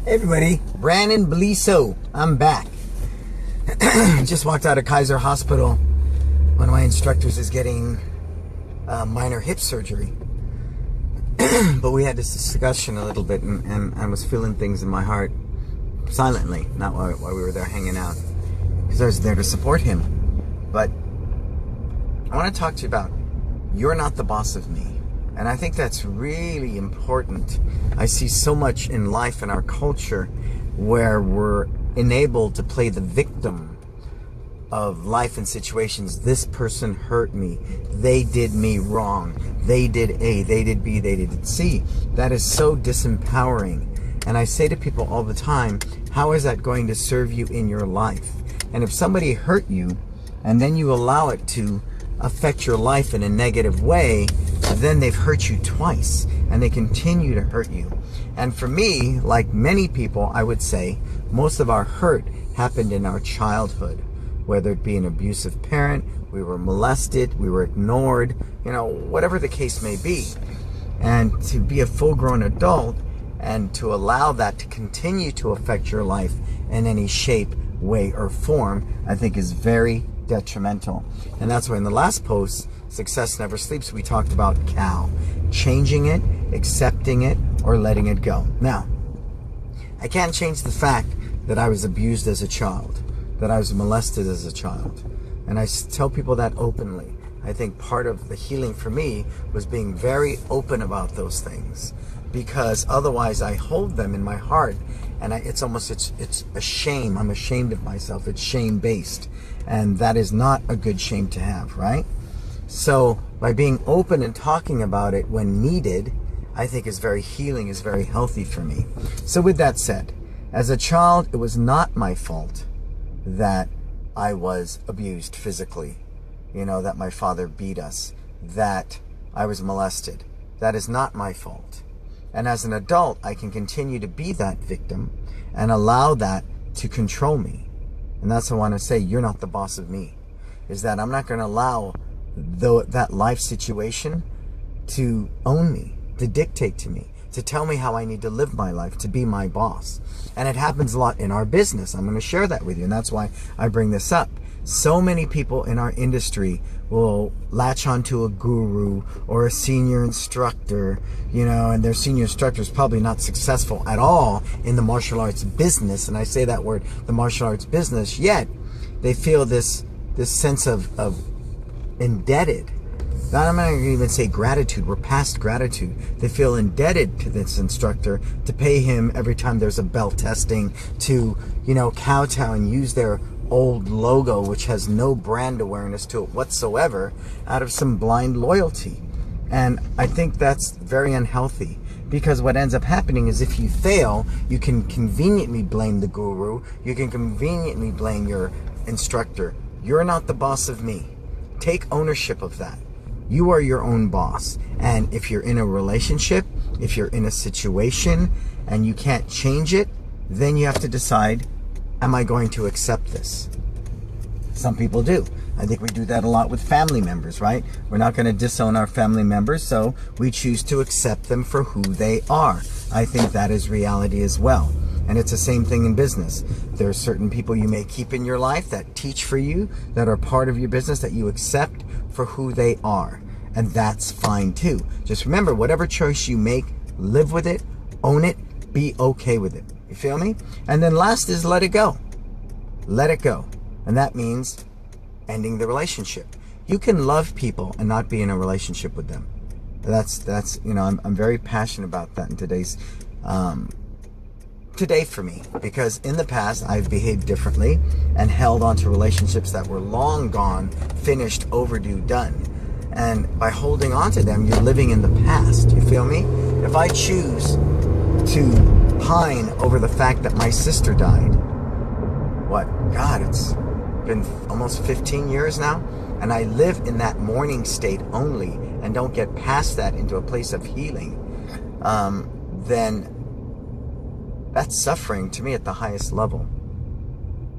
Hey everybody, Brannon Beliso. I'm back. Just walked out of Kaiser Hospital. One of my instructors is getting minor hip surgery. But we had this discussion a little bit, and I was feeling things in my heart silently, not while we were there hanging out, because I was there to support him. But I want to talk to you about, you're not the boss of me. And I think that's really important. I see so much in life in our culture where we're enabled to play the victim of life and situations. This person hurt me. They did me wrong. They did A, they did B, they did C. That is so disempowering. And I say to people all the time, how is that going to serve you in your life? And if somebody hurt you and then you allow it to affect your life in a negative way, then they've hurt you twice, and they continue to hurt you. And for me, like many people, I would say most of our hurt happened in our childhood, whether it be an abusive parent, we were molested, we were ignored, whatever the case may be. And to be a full-grown adult and to allow that to continue to affect your life in any shape, way, or form, I think is very detrimental. And that's why in the last post, Success Never Sleeps, we talked about CAL, changing it, accepting it, or letting it go. Now, I can't change the fact that I was abused as a child, that I was molested as a child. And I tell people that openly. I think part of the healing for me was being very open about those things, because otherwise I hold them in my heart, and it's a shame. I'm ashamed of myself. It's shame-based. And that is not a good shame to have, right? So by being open and talking about it when needed, I think is very healing, is very healthy for me. So with that said, as a child, it was not my fault that I was abused physically, that my father beat us, that I was molested. That is not my fault. And as an adult, I can continue to be that victim and allow that to control me. And that's what I want to say, you're not the boss of me. Is that I'm not going to allow that life situation to own me, to dictate to me, to tell me how I need to live my life, to be my boss. And it happens a lot in our business. I'm going to share that with you, and that's why I bring this up. So many people in our industry will latch onto a guru or a senior instructor, and their senior instructor is probably not successful at all in the martial arts business. And I say that word, the martial arts business, yet they feel this sense of indebted. I'm not going to even say gratitude. We're past gratitude. They feel indebted to this instructor to pay him every time there's a belt testing, to, kowtow and use their old logo, which has no brand awareness to it whatsoever, out of some blind loyalty. And I think that's very unhealthy, because what ends up happening is if you fail, you can conveniently blame the guru, you can conveniently blame your instructor. You're not the boss of me. Take ownership of that. You are your own boss. And if you're in a relationship, if you're in a situation and you can't change it, then you have to decide, am I going to accept this? Some people do. I think we do that a lot with family members, right? We're not going to disown our family members, so we choose to accept them for who they are. I think that is reality as well. And it's the same thing in business. There are certain people you may keep in your life that teach for you, that are part of your business, that you accept for who they are. And that's fine too. Just remember, whatever choice you make, live with it, own it, be okay with it. You feel me? And then last is let it go. Let it go. And that means ending the relationship. You can love people and not be in a relationship with them. That's I'm very passionate about that in today for me, because in the past I've behaved differently and held on to relationships that were long gone, finished, overdue, done. And by holding on to them, you're living in the past. You feel me? If I choose to pine over the fact that my sister died, it's been almost 15 years now, and I live in that mourning state only and don't get past that into a place of healing, then that's suffering to me at the highest level.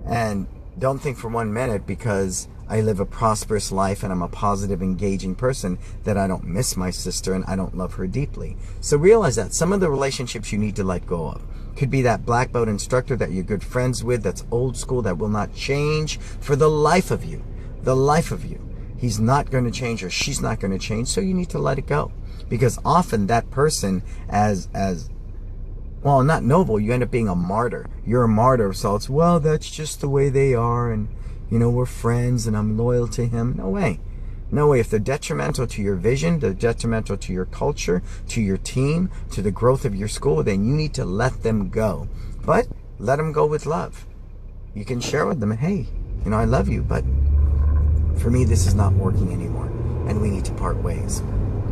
And don't think for 1 minute, because I live a prosperous life and I'm a positive, engaging person, that I don't miss my sister and I don't love her deeply. So realize that some of the relationships you need to let go of. Could be that black belt instructor that you're good friends with, that's old school, that will not change for the life of you. The life of you. He's not going to change, or she's not going to change, so you need to let it go. Because often that person, as well, not noble, you end up being a martyr. You're a martyr of sorts. Well, that's just the way they are, and, you know, we're friends, and I'm loyal to him. No way. No way. If they're detrimental to your vision, they're detrimental to your culture, to your team, to the growth of your school, then you need to let them go. But let them go with love. You can share with them, hey, you know, I love you, but for me, this is not working anymore, and we need to part ways.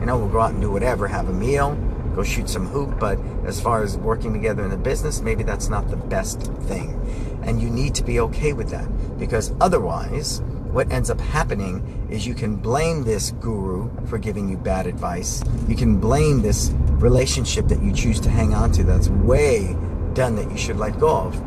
You know, we'll go out and do whatever, have a meal, go shoot some hoop, but as far as working together in the business, maybe that's not the best thing. And you need to be okay with that, because otherwise, what ends up happening is you can blame this guru for giving you bad advice. You can blame this relationship that you choose to hang on to that's way done, that you should let go of.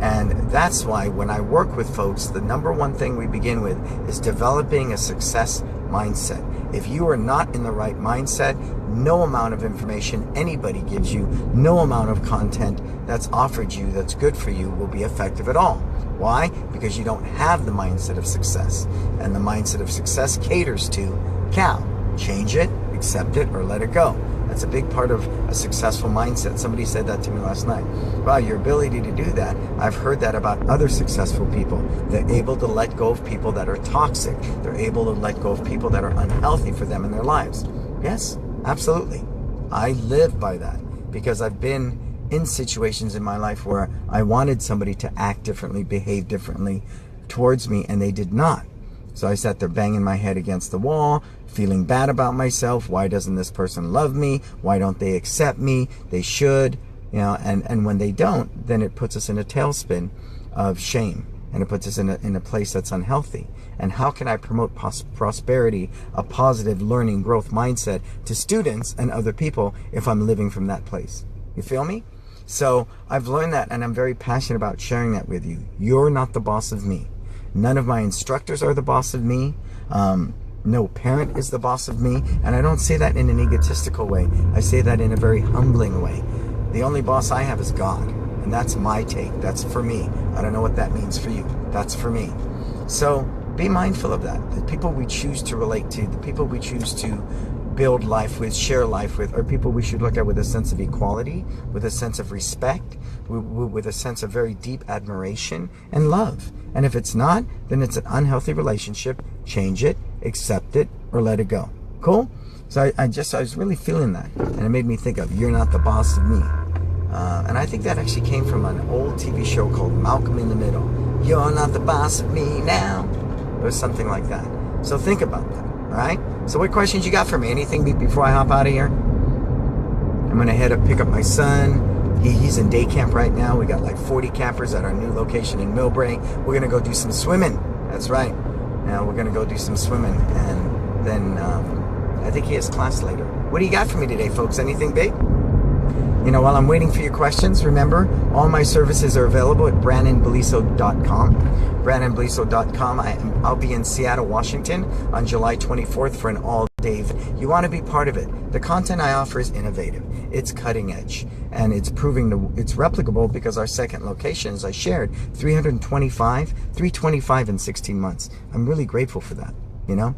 And that's why when I work with folks, the number one thing we begin with is developing a success mindset. If you are not in the right mindset, no amount of information anybody gives you, no amount of content that's offered you that's good for you will be effective at all. Why? Because you don't have the mindset of success. And the mindset of success caters to Cal. Change it, accept it, or let it go. That's a big part of a successful mindset. Somebody said that to me last night. Wow, your ability to do that. I've heard that about other successful people. They're able to let go of people that are toxic. They're able to let go of people that are unhealthy for them in their lives. Yes, absolutely. I live by that because I've been in situations in my life where I wanted somebody to act differently, behave differently towards me, and they did not. So I sat there banging my head against the wall, feeling bad about myself. Why doesn't this person love me? Why don't they accept me? They should, you know, and when they don't, then it puts us in a tailspin of shame, and it puts us in a place that's unhealthy. And how can I promote prosperity, a positive learning growth mindset to students and other people if I'm living from that place? You feel me? So I've learned that, and I'm very passionate about sharing that with you. You're not the boss of me. None of my instructors are the boss of me. No parent is the boss of me. And I don't say that in an egotistical way. I say that in a very humbling way. The only boss I have is God. And that's my take. That's for me. I don't know what that means for you. That's for me. So be mindful of that. The people we choose to relate to, the people we choose to build life with, share life with, are people we should look at with a sense of equality, with a sense of respect, with a sense of very deep admiration and love. And if it's not, then it's an unhealthy relationship. Change it, accept it, or let it go. Cool? So I was really feeling that, and it made me think of, you're not the boss of me. And I think that actually came from an old TV show called Malcolm in the Middle. You're not the boss of me now. Or something like that. So think about that, all right? So what questions you got for me? Anything before I hop out of here? I'm going to head up, pick up my son. He's in day camp right now. We got like 40 campers at our new location in Millbrae. We're going to go do some swimming. That's right. Now we're going to go do some swimming. And then I think he has class later. What do you got for me today, folks? Anything big? You know, while I'm waiting for your questions, remember, all my services are available at brannonbeliso.com. brannonbeliso.com. I'll be in Seattle, Washington on July 24th for an all-day. You want to be part of it. The content I offer is innovative. It's cutting edge. And it's proving it's replicable because our second location, as I shared, 325 in 16 months. I'm really grateful for that, you know?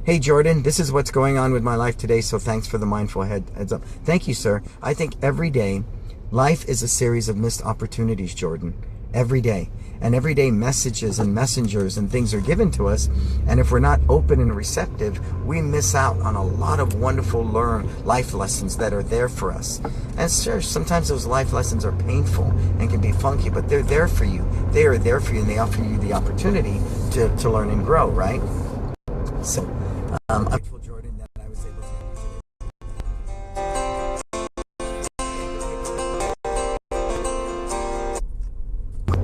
Hey, Jordan, this is what's going on with my life today, so thanks for the mindful heads up. Thank you, sir. I think every day, life is a series of missed opportunities, Jordan. Every day. And every day messages and messengers and things are given to us. And if we're not open and receptive, we miss out on a lot of wonderful life lessons that are there for us. And sure, sometimes those life lessons are painful and can be funky, but they're there for you. They are there for you, and they offer you the opportunity to learn and grow, right? So, I'm grateful, Jordan, that I was able to.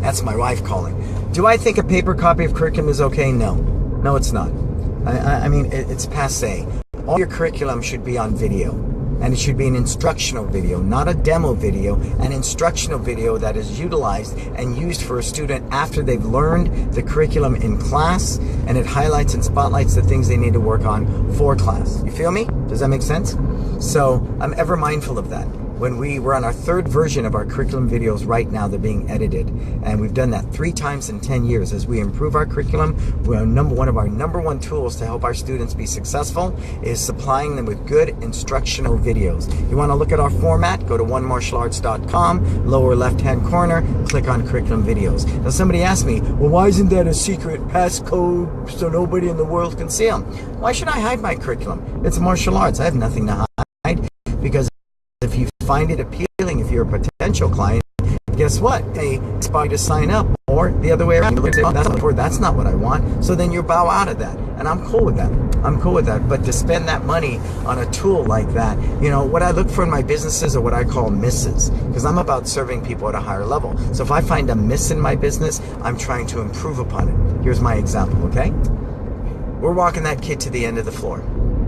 That's my wife calling. Do I think a paper copy of curriculum is okay? No. No, it's not. I mean, it's passé. All your curriculum should be on video. And it should be an instructional video, not a demo video, an instructional video that is utilized and used for a student after they've learned the curriculum in class, and it highlights and spotlights the things they need to work on for class. You feel me? Does that make sense? So I'm ever mindful of that. we're on our third version of our curriculum videos right now. They're being edited, and we've done that 3 times in 10 years. As we improve our curriculum, one of our number one tools to help our students be successful is supplying them with good instructional videos. You want to look at our format? Go to onemartialarts.com, lower left-hand corner, click on curriculum videos. Now somebody asked me, well, why isn't that a secret passcode so nobody in the world can see them? Why should I hide my curriculum? It's martial arts. I have nothing to hide, because if you find it appealing, if you're a potential client, guess what? They expect to sign up, or the other way around. You say, oh, that's not what I want. So then you bow out of that, and I'm cool with that. I'm cool with that. But to spend that money on a tool like that, you know, what I look for in my businesses are what I call misses, because I'm about serving people at a higher level. So if I find a miss in my business, I'm trying to improve upon it. Here's my example, okay? We're walking that kid to the end of the floor,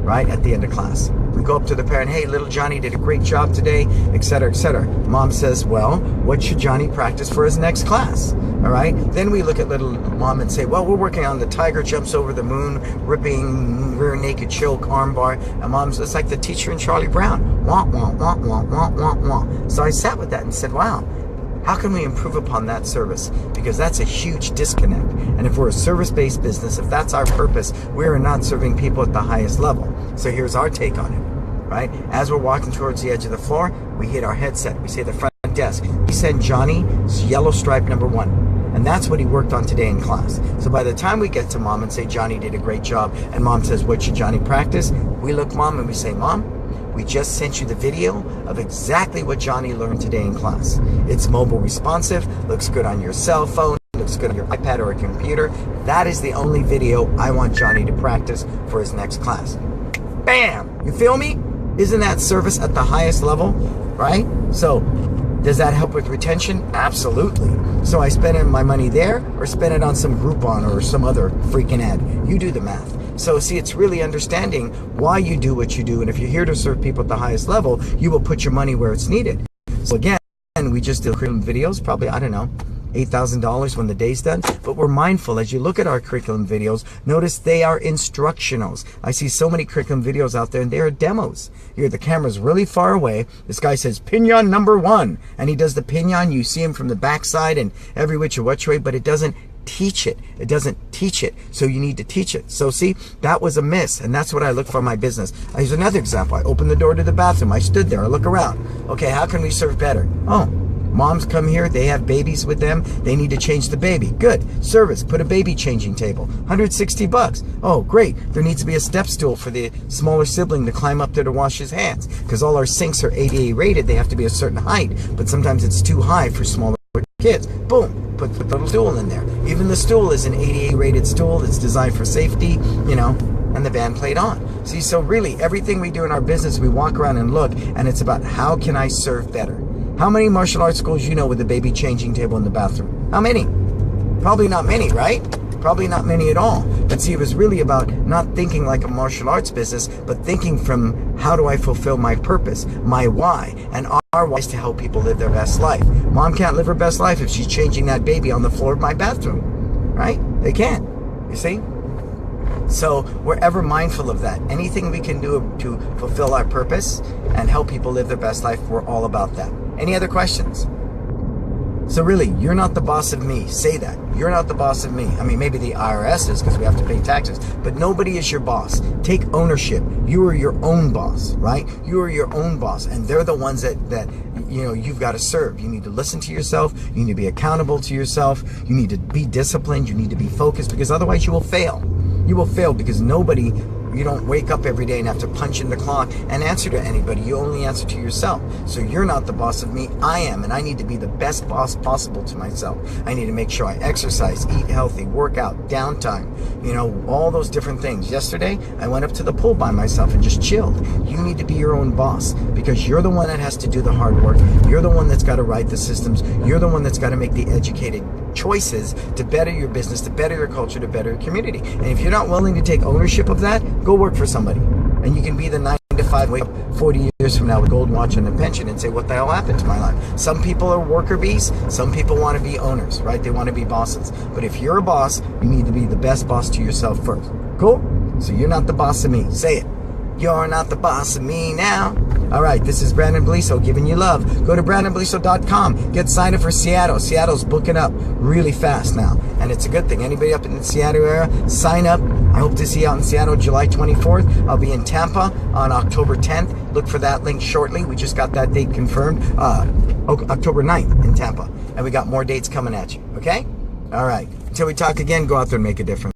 right at the end of class. We go up to the parent, hey, little Johnny did a great job today, etc., etc. Mom says, well, what should Johnny practice for his next class? All right. Then we look at little mom and say, well, we're working on the tiger jumps over the moon, ripping rear naked choke, armbar. And mom's, it's like the teacher in Charlie Brown. Wah, wah, wah, wah, wah, wah, wah. So I sat with that and said, wow, how can we improve upon that service? Because that's a huge disconnect. And if we're a service-based business, if that's our purpose, we are not serving people at the highest level. So here's our take on it, right? As we're walking towards the edge of the floor, we hit our headset. We say the front desk, we send Johnny yellow stripe number 1. And that's what he worked on today in class. So by the time we get to mom and say, Johnny did a great job, and mom says, what should Johnny practice? We look mom and we say, Mom, we just sent you the video of exactly what Johnny learned today in class. It's mobile responsive, looks good on your cell phone, looks good on your iPad or a computer. That is the only video I want Johnny to practice for his next class. Bam! You feel me? Isn't that service at the highest level, right? So, does that help with retention? Absolutely. So I spend my money there, or spend it on some Groupon or some other freaking ad. You do the math. So see, it's really understanding why you do what you do. And if you're here to serve people at the highest level, you will put your money where it's needed. So again, we just did curriculum videos, probably, I don't know, $8,000 when the day's done. But we're mindful as you look at our curriculum videos, notice they are instructionals. I see so many curriculum videos out there and they are demos. Here, the camera's really far away. This guy says pinion number 1, and he does the pinion. You see him from the backside and every which way, but it doesn't teach it. It doesn't teach it. So you need to teach it. So see, that was a miss, and that's what I look for in my business. Here's another example. I opened the door to the bathroom. I stood there. I look around. Okay, how can we serve better? Oh, moms come here, they have babies with them, they need to change the baby. Good. Service, put a baby changing table. $160. Oh, great. There needs to be a step stool for the smaller sibling to climb up there to wash his hands, because all our sinks are ADA rated. They have to be a certain height, but sometimes it's too high for smaller kids. Boom, put the little stool in there. Even the stool is an ADA rated stool that's designed for safety, you know, and the band played on. See, so really everything we do in our business, we walk around and look, and it's about how can I serve better? How many martial arts schools you know with a baby changing table in the bathroom? How many? Probably not many, right? Probably not many at all. But see, it was really about not thinking like a martial arts business, but thinking from how do I fulfill my purpose, my why, and our why is to help people live their best life. Mom can't live her best life if she's changing that baby on the floor of my bathroom, right? They can't, you see? So we're ever mindful of that. Anything we can do to fulfill our purpose and help people live their best life, we're all about that. Any other questions? So really, you're not the boss of me. Say that. You're not the boss of me. I mean, maybe the IRS is because we have to pay taxes, but nobody is your boss. Take ownership. You are your own boss, right? You are your own boss, and they're the ones that you know, you've got to serve. You need to listen to yourself. You need to be accountable to yourself. You need to be disciplined. You need to be focused, because otherwise you will fail. You will fail because you don't wake up every day and have to punch in the clock and answer to anybody. You only answer to yourself. So you're not the boss of me. I am, and I need to be the best boss possible to myself. I need to make sure I exercise, eat healthy, work out, downtime, you know, all those different things. Yesterday, I went up to the pool by myself and just chilled. You need to be your own boss, because you're the one that has to do the hard work. You're the one that's got to write the systems. You're the one that's got to make the educated choices to better your business, to better your culture, to better your community. And if you're not willing to take ownership of that, go work for somebody. And you can be the 9 to 5, wake up 40 years from now with gold watch and a pension and say, what the hell happened to my life? Some people are worker bees. Some people want to be owners, right? They want to be bosses. But if you're a boss, you need to be the best boss to yourself first. Cool? So you're not the boss of me. Say it. You're not the boss of me now. All right, this is Brannon Beliso giving you love. Go to BrannonBeliso.com. Get signed up for Seattle. Seattle's booking up really fast now, and it's a good thing. Anybody up in the Seattle area, sign up. I hope to see you out in Seattle July 24th. I'll be in Tampa on October 10th. Look for that link shortly. We just got that date confirmed. October 9th in Tampa. And we got more dates coming at you, okay? All right. Until we talk again, go out there and make a difference.